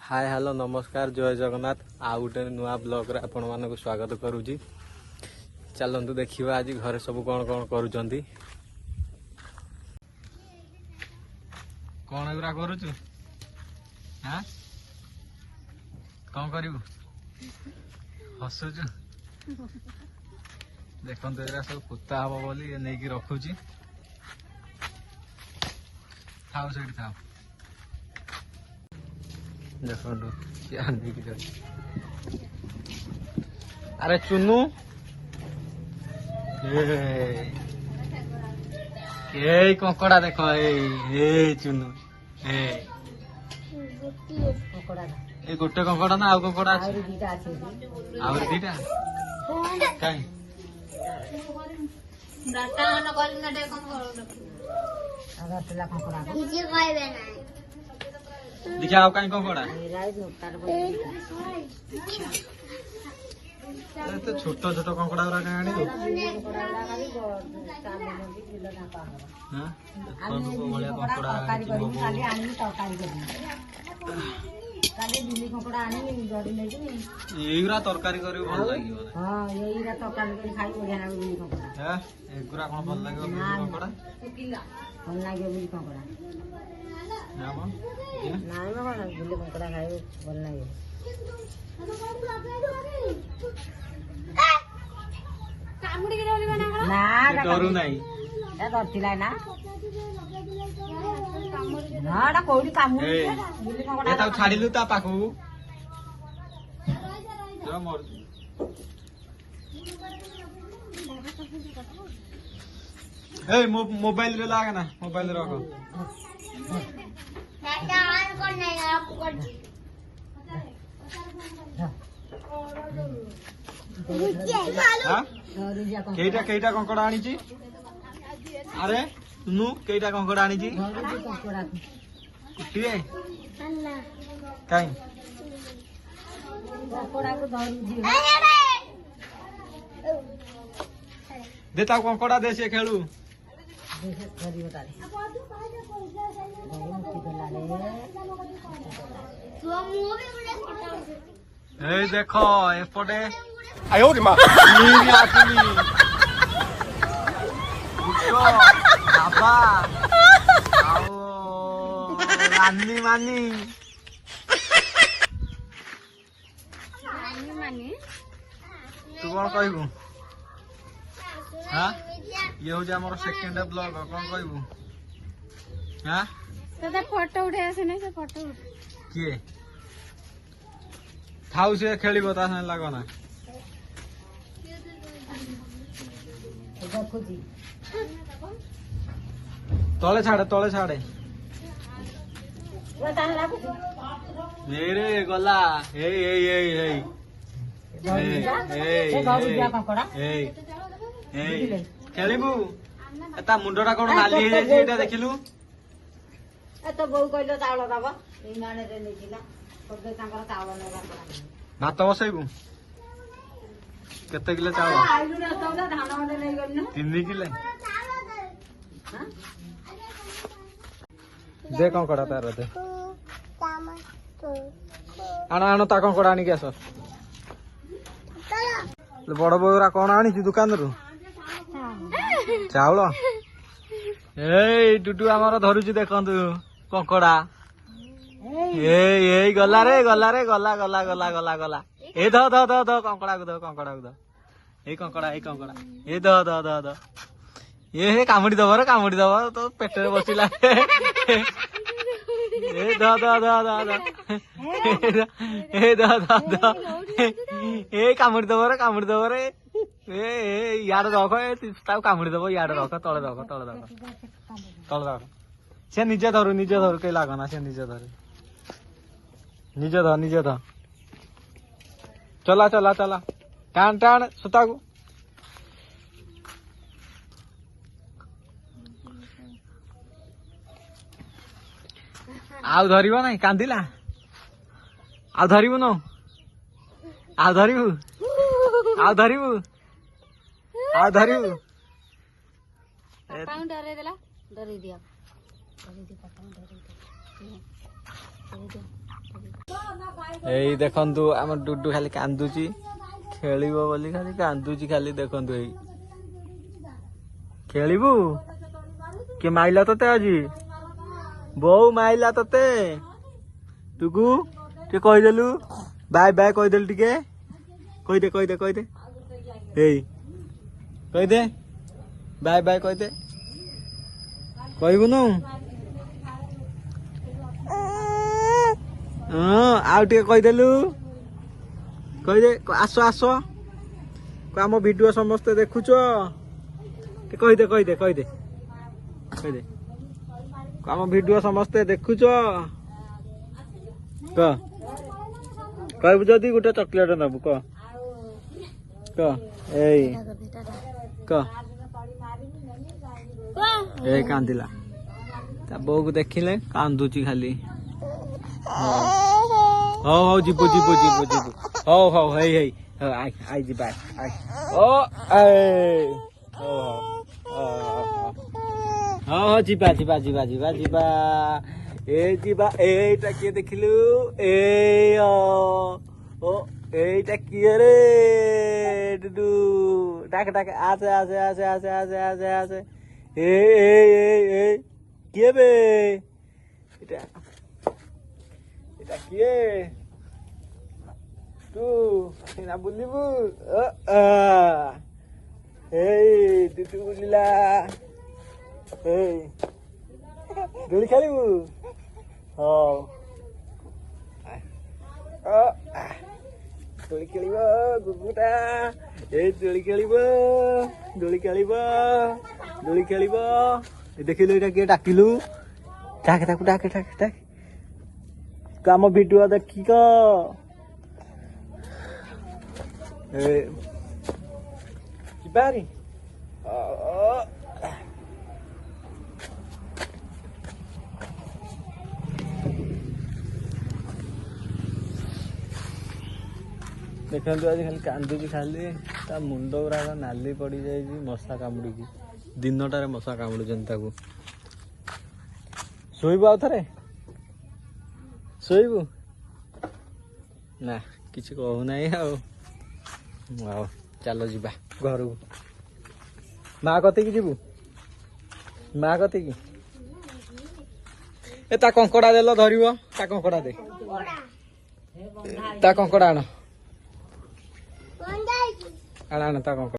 Hi hello नमस्कार जय जगन्नाथ आ गोटे नुआ ब्लॉग रे आपण मानक स्वागत करूची। चलतु देखिबा आज घरे सब कौन कौन करूचंती। कौन एगुरा करूचु? हां कौन करिवु? हसुचु देखंतु एगुरा सब कुत्ता हबो बोली नै कि रखुची। थाओ सेठी थाओ देखो क्या अरे चुन्नू ए कंकड़ा देख ए चुन्नू ए गोटे कंकड़ा ना आउ कंकड़ा आउरी दीटा काई देखिए आप कहीं कंकड़ा तो छोट छोट कंकड़ा आनी कंकड़ा तरकारी कर भल लगे एगुरा कौन भल लगे कंकड़ा भल लगे कंकड़ा कंकड़ा खाए भल लगे डरू नहीं छाड़िलु ता पाखु मोबाइल रे लाग ना मोबाइल रख केटा केटा कंकड़ा आनी अरे नु केटा कंकड़ा आनी कुटिए कहीं देता कंकड़ा दे से खेलू देखो एपटे आयो रे मां बाबा आओ रानी मानी तू कौन कहबू? हाँ ये हूँ आम सेकेंड ब्लॉग कौन कहबू? हाँ फोटो उठे से फोटो किए थाउ से खेलिबो ता संग लागना तले छाड़े मेरे गला खेलिबू एता मुंडटा कोन नाली हे जाय एटा देखिलु ए तो बहु कहलो चावल दबो ए माने रे नेकिला सबे तांकर चावल नेबा भात बसैबू केते किलो चावल आइलु रे तो धान माने नै गन 3 किलो दे कंकड़ा तार दे आना ता कंकड़ा आनी के आस बड़ बोरा कौन आनी दुकान रु चावल ए टुटू आमर धरुची देखंतु कंकड़ा ए गला रे गला गला ए ध कंकड़ा को दो ए कंकड़ा ए द ये कामुड़ी दब तो पेट बसिला ए द ए कामुड़ी दब रे ए यार रख कामुड़ी दब यार रख तले रख से निजे धरू कई लागना से निजे धर चला टाण सुता को आउ धरिबो नहीं कांदिला आउ धरिबो न आउ धरिबो पाउंड डरे देला डरे दिया ଏଇ ଦେଖନ୍ତୁ ଆମ ଡୁଡୁ ଖାଲି କାନ୍ଦୁଛି ଖେଳିବ ବୋଲି ଖାଲି କାନ୍ଦୁଛି ଖାଲି ଦେଖନ୍ତୁ ଏଇ ଖେଳିବୁ କିଏ ମାଇଲା ତତେ ଆଜି ବୋଉ ମାଇଲା ତତେ ତୁଗୁ ଟିକେ କହିଦେଲୁ ବାଏ ବାଏ କହିଦେଲୁ ଟିକେ କହିଦେ କହିଦେ କହିଦେ ଏଇ କହିଦେ ବାଏ ବାଏ କହିଦେ କହିବୁନୁ ହଁ ଆଉ ଟିକେ କହିଦେଲୁ କହିଦେ ଆସ ଆସ ଆମ ଭିଡିଓ ସମସ୍ତେ ଦେଖୁଛ ଟିକେ କହିଦେ କହିଦେ କହିଦେ କହିଦେ ଆମ ଭିଡିଓ ସମସ୍ତେ ଦେଖୁଛ କହ କହିବୁ ଯଦି ଗୋଟେ ଚକୋଲେଟ ନବୁ କହ କହ ଏଇ କହ ଏଇ କାନ୍ଦିଲା ତା ବୋଉକୁ ଦେଖିଲେ କାନ୍ଦୁଛି ଖାଲି ହଉ ହଉ ଯିବୁ ଯିବୁ ଯିବୁ ଯିବୁ ହଉ ହଉ ହେଇ ହେଇ ଆଇ ଯିବା ଓ ହଉ ହଉ ଯିବା ଯିବା ଯିବା ଯିବା ଯିବା ଯିବା ଏଇଟା କିଏ ଦେଖିଲୁ ଓ এইটা কি রে ডুডু ডাকে ডাকে আছে আছে আছে আছে আছে আছে আছে এই কি বে এটা এটা কি তু না বলিবু এই ডুডু বলিলা এই দোলি খেলিবু হও দোলি খেলিব গুগুটা এই দোলি খেলিব দোলি খেলিব দোলি খেলিব দেখিলু এটা কিଏ ডাকিলু ডাকে তাକୁ ডাকে ডাকে ডাকে ଆମ ଭିଡିଓ ଦେଖିକ ଯିବାରି ଦେଖନ୍ତୁ ଆଜି ଖାଲି କାନ୍ଦୁଛି ଖାଲି ତା ମୁଣ୍ଡ ଗୁଡାକ ନାଲି ପଡିଯାଇଛି ମଶା କାମୁଡିକି ଦିନଟାରେ ମଶା କାମୁଡୁଛନ୍ତି ତାକୁ ଶୋଇବୁ ଆଉ ଥରେ ଶୋଇବୁ ନା କିଛି କହୁନାହିଁ ଆଉ ଚାଲ ଯିବା ଘରକୁ ମା କତିକି ଯିବୁ ମା କତିକି ଏ ତା କଙ୍କଡା ଦେଲ ଧରିବ ତା କଙ୍କଡା ଦେ ତା କଙ୍କଡା ଆଣ ଆଣ ତା କଙ୍କଡା